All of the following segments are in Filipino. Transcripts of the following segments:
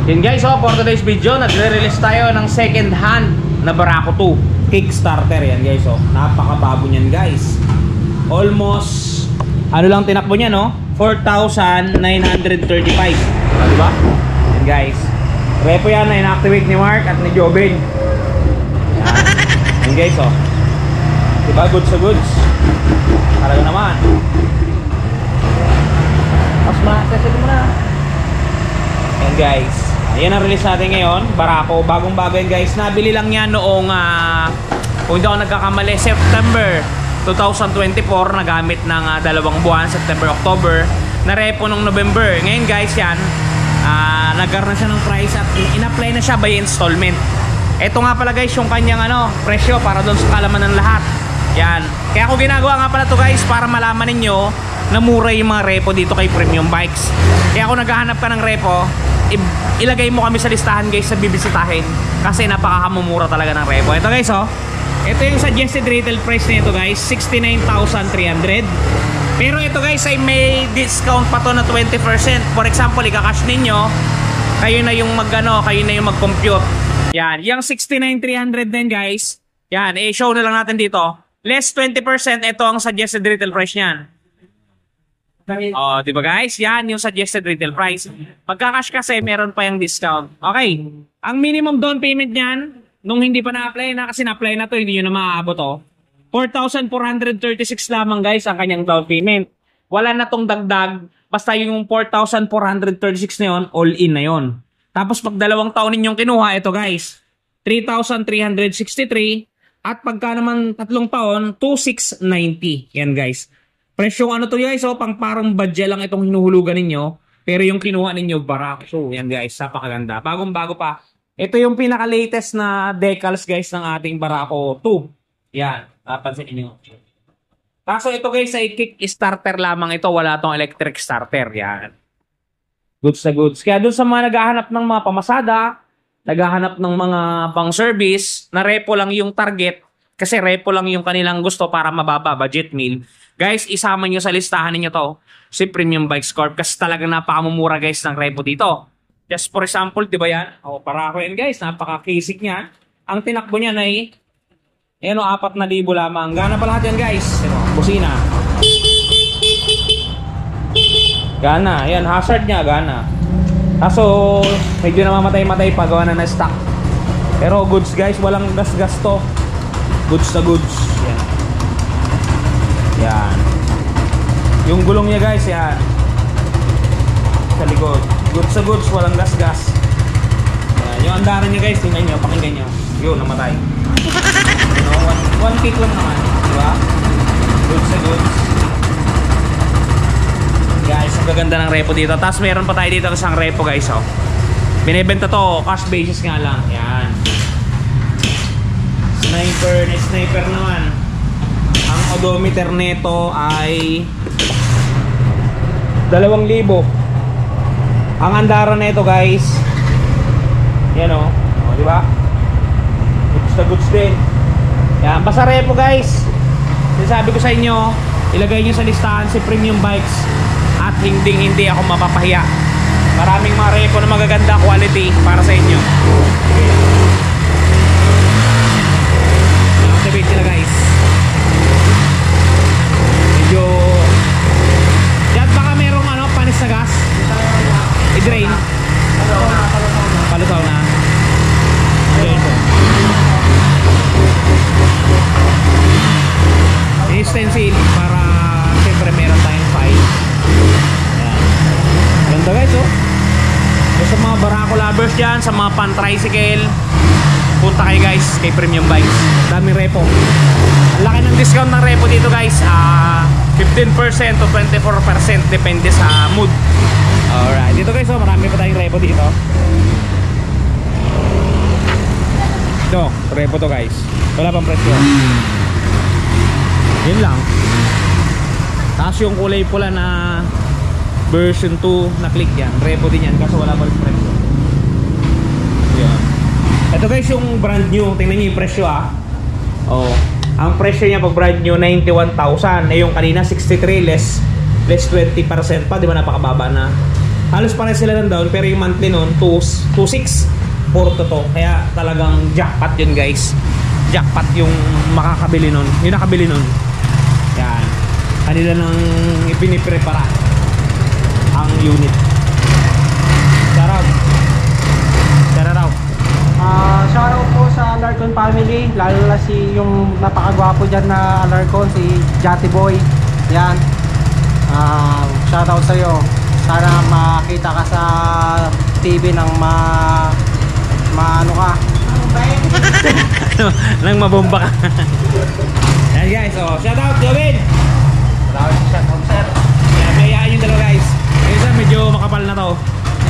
Yun guys, for today's video, nagre-release tayo ng second hand na Barako 2 Kickstarter. Yan guys, napakabago niyan guys. Almost, ano lang tinakbo niya, no? 4,935. Diba? Yan guys. Repo yan na inactivate ni Mark at ni Joben. Yan guys, diba? Goods sa goods. Talaga naman. Mas ma-access mo na. Yan guys. Ayan ang release natin ngayon, Barako, bagong bago yan guys. Nabili lang yan noong, kung hindi ako nagkakamali, September 2024. Nagamit ng 2 buwan, September, October. Narepo nung November. Ngayon guys yan, nagkaroon na siya ng price at in-apply na siya by installment. Ito nga pala guys yung kanyang presyo para doon sa kalaman ng lahat. Yan. Kaya ako ginagawa nga pala to guys para malaman ninyo na mura yung mga repo dito kay Premium Bikes. Kaya kung naghahanap ka ng repo, ilagay mo kami sa listahan guys sa bibisitahin kasi napakamumura talaga ng repo. Ito guys, ito yung suggested retail price nito guys, 69,300. Pero ito guys ay may discount pa to na 20%. For example, ikakash ninyo, kayo na yung mag-compute. Yan, yung 69,300 din guys. Yan, i-show na lang natin dito. Less 20%, ito ang suggested retail price niyan. Di ba guys? Yan yung suggested retail price. Pagka-cash kasi meron pa yung discount. Okay. Ang minimum down payment niyan nung hindi pa na-apply na, kasi na-apply na to, hindi nyo na maaabot 4,436 lamang guys ang kanyang down payment. Wala na tong dagdag. Basta yung 4,436 na yun, all in na yun. Tapos pag 2 taon ninyong kinuha, ito guys, 3,363. At pagka naman 3 taon, 2,690. Yan guys. Presyong to guys, pang parang budget lang itong hinuhulugan ninyo. Pero yung kinuha ninyo, Barako. So, yan guys, napakaganda. Bagong-bago pa. Ito yung pinaka-latest na decals guys ng ating Barako 2. Yan, napansin niyo. Kaso ito guys ay kick starter lamang ito. Wala tong electric starter. Yan. Goods na goods. Kaya dun sa mga naghahanap ng mga pamasada, naghahanap ng mga pang-service, na repo lang yung target. Kasi repo lang yung kanilang gusto para mababa budget meal. Guys, isama nyo sa listahan ninyo to, si Premium Bikes Corp. Kasi talagang napakamumura guys ng repo dito. Just for example, di ba yan? Barako yan guys, napaka-basic niya. Ang tinakbo niya ay, 4,000 lamang. Gana pa lahat yan guys. Busina. Gana, yan, hazard niya, gana. Kaso, medyo namamatay-matay pa, gawa na na-stock. Pero goods guys, walang gas-gas to. Goods na goods. Yan. Yan. Yung gulong niya guys, yan. Sa likod. Goods sa goods, walang gas-gas. Yan. Yung andaran niya guys, tingnan nyo, pakinggan nyo. Yun, namatay. One kick lang naman. Diba? Goods sa goods. Guys, ang gaganda ng repo dito. Tapos meron pa tayo dito isang repo guys. Binibenta to, cash basis nga lang. Yan. Sniper naman. Ang odometer nito ay 2,000. Ang andaran nito guys, yan di ba? Goods na goods din. Yan, basta repo guys. Sinasabi ko sa inyo, ilagay nyo sa listahan si Premium Bikes at hindi ako mapapahiya. Maraming mga repo na magaganda quality para sa inyo. Activate nila guys. Medyo yan, baka merong panis sa gas i-drain. Palusaw na. Okay po. I-stencil para siyempre meron tayong file. Yan. Ganda guys So, sa mga Barako lovers dyan, sa mga pan-tricycle, punta kayo guys kay Premium Bikes. Daming repo. Laki ng discount ng repo dito guys, 15% to 24% depende sa mood. Alright, dito guys marami pa tayong repo dito. Ito, repo to guys. Wala pang presyo. Yun lang. Tapos yung kulay pula na version 2 na click yan, repo din yan kaso wala pa rin presyo. Yan. Ito guys yung brand new, tingnan nyo yung presyo ang presyo niya pag brand new 91,000. Yung kanina 63 less 20% pa, di ba napakababa na. Halos pare sila ng down, pero yung monthly nun 2.6 puro to. Kaya talagang jackpot yun guys. Jackpot yung makakabili nun, yung nakabili nun. Yan, kanila nang ipiniprepara ang unit. Shoutout Shoutout po sa Alarcon family, lalo na si yung napakagwapo dyan na Alarcon, si Jati Boy. Yan, shoutout sa'yo. Sana makita ka sa TV ng ano ka. nang mabomba ka. Yan guys, shoutout Jovin. Shoutout sir. Yan, mayayain yung dalawa guys. Yung isa medyo makapal na to.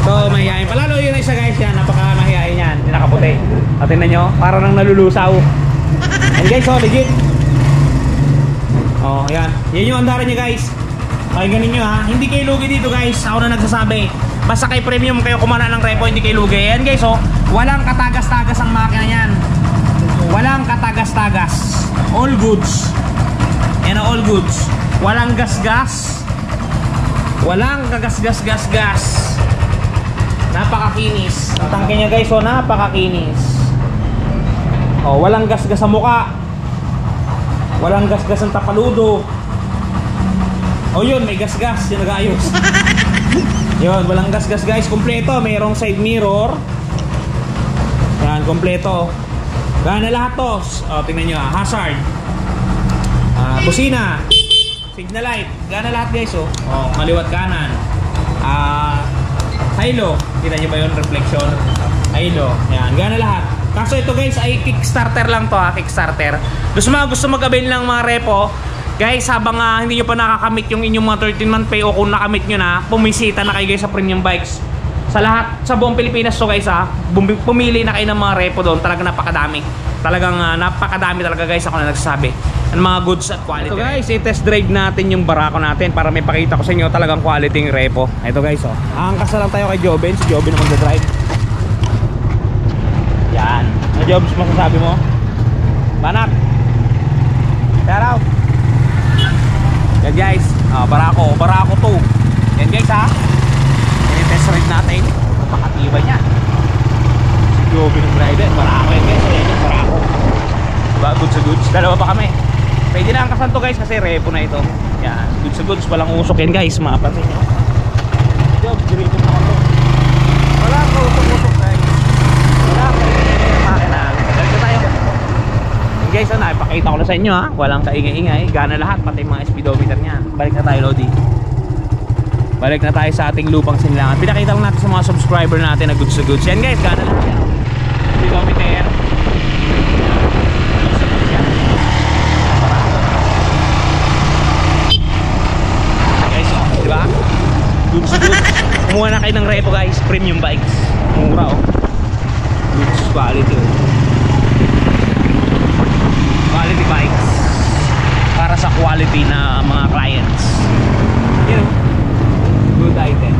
Ito mahihayin. Palalo yun isa guys, yan napaka mahihayin yan. Yung nakaputi. At tingnan nyo, para nang nalulusaw. Yan guys, legit. Yan. Yan yung andaran nyo guys. Pakinggan ninyo ha. Hindi kayo lugi dito guys. Ako na nagsasabi. Basta kay premium kayo kumana ng repo, hindi kayo lugi. Yan guys, walang katagas-tagas ang makina yan. Walang katagas-tagas. All goods. Yan all goods. Walang gas-gas. Walang kagas-gas-gas-gas. Napakakinis. Ang tangke niya guys, napakakinis. Walang gas-gas sa muka. Walang gas-gas ang tapaludo. Yun, may gas-gas. Yung nag-aayos. Yun, walang gas-gas guys. Kompleto. Mayroong side mirror. Yan, kompleto. Gana lahat to. Tingnan nyo ha. Hazard. Busina. Signal light. Gana lahat guys maliwat kanan. Hilo. Kita nyo ba yun? Reflection. Hilo. Yan, gana lahat. Kaso ito guys ay Kickstarter lang to ha. Kickstarter. Gusto mag-avail lang mga repo. Guys, habang hindi nyo pa nakakamit yung inyong mga 13-month pay o kung nakamit nyo na, pumisita na kayo guys sa Premium Bikes. Sa lahat, sa buong Pilipinas to guys pumili na kayo ng mga repo doon. Talagang napakadami. Talagang napakadami talaga guys, ako na nagsasabi. Ang mga goods at quality. Ito guys, i-test drive natin yung barako natin para may pakita ko sa inyo talagang quality ng repo. Ito guys Angkas na lang tayo kay Joben. Si Joben na magdadrive. Yan. Ano Jobs masasabi mo? Banat. Shout out. Yan guys, barako 2. Yan guys ha. Yan yung test ride natin. Napakatibay niya. Si Joby ng driver, barako yan guys. Yan yung barako. Diba, goods sa goods. Dalawa pa kami. Pwede na angkasan to guys kasi repo na ito. Yan, goods sa goods. Walang usok yan guys, mapapansin nyo. Job, dirito na ako to. Wala ko usok guys. Wala ko makina. Dito tayo. Guys, ipakita ko na sa inyo ha. Walang kaingay-ingay. Gana lahat, pati mga speedometer niya. Balik na tayo, Lodi. Balik na tayo sa ating lupang sinilangan. Pinakita lang natin sa mga subscriber natin na goods to goods. Yan guys, gana lahat yan. Speedometer. Goods to goods yan. Guys, diba? Goods to goods. Kumuha na kayo ng repo guys. Premium bikes. Mura goods quality quality bikes para sa quality na mga clients. Good item.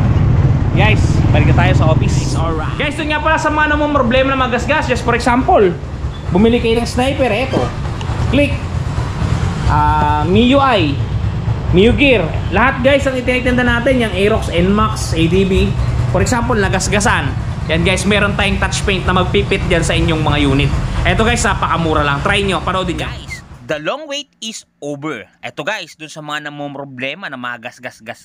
Guys, balik na tayo sa office. Alright. Guys, ito nga pala sa mga namang problema na magasgas. Just for example, bumili kayo ng sniper. Eto, click MIUI, MIUGear. Lahat guys ang itinitenda natin, yung Aerox, NMAX, ADB. For example, nagasgasan. Yan guys, meron tayong touch paint na magpipit dyan sa inyong mga unit. Eto guys, napakamura lang. Try nyo, paroodin nyo. Guys, the long wait is over. Eto guys, dun sa mga namumroblema na mga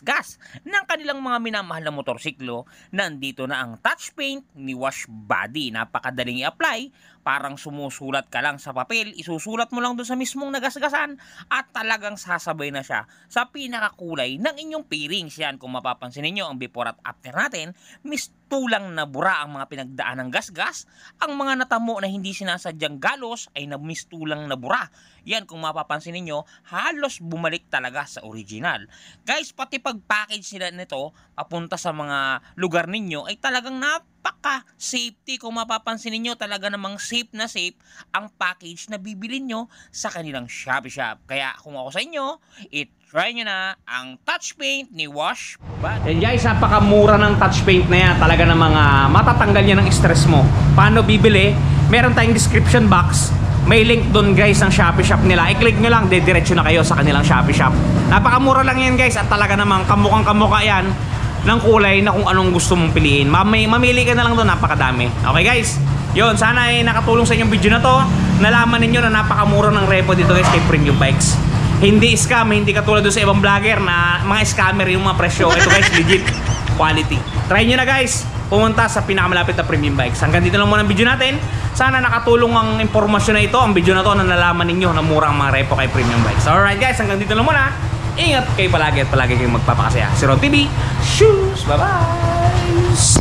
gas ng kanilang mga minamahal na motorsiklo, nandito na ang touch paint ni Wash Body. Napakadaling i-apply. Parang sumusulat ka lang sa papel, isusulat mo lang dun sa mismong nagasgasan at talagang sasabay na siya sa pinakakulay ng inyong pairings. Yan, kung mapapansin niyo ang before at after natin, mistulang na bura ang mga pinagdaan ng gasgas. Ang mga natamo na hindi sinasadyang galos ay mistulang na bura. Yan, kung mapapansin niyo, halos bumalik talaga sa original. Guys, pati pag-package nila nito papunta sa mga lugar ninyo ay talagang napaka-safety. Kung mapapansin niyo, talaga namang safe na safe ang package na bibilin nyo sa kanilang Shopee Shop. Kaya kung ako sa inyo, try nyo na ang touch paint ni Wash Body. And guys, napakamura ng touch paint na yan. Talaga namang matatanggal yan ng stress mo. Paano bibili? Meron tayong description box. May link doon guys ang Shopee Shop nila. I-click nyo lang, dediretso na kayo sa kanilang Shopee Shop. Napakamura lang yan guys at talaga namang kamukhang kamukha yan ng kulay na kung anong gusto mong piliin. Mamili ka na lang doon, napakadami. Okay guys, yun, sana ay nakatulong sa inyong video na to. Nalaman ninyo na napakamura ng repo dito guys kay Premium Bikes. Hindi scam, hindi katulad doon sa ibang vlogger na mga scammer yung mga presyo. Ito guys, legit quality. Try nyo na guys, pumunta sa pinakamalapit na Premium Bikes. Hanggang dito lang muna ang video natin. Sana nakatulong ang impormasyon na ito, ang video na to, na nalaman ninyo na mura ang mga repo kay Premium Bikes. Alright guys, hanggang dito lang muna. Ingat kayo palagi at palagi kayong magpapakasaya. Si Ron TV, shoes, bye-bye!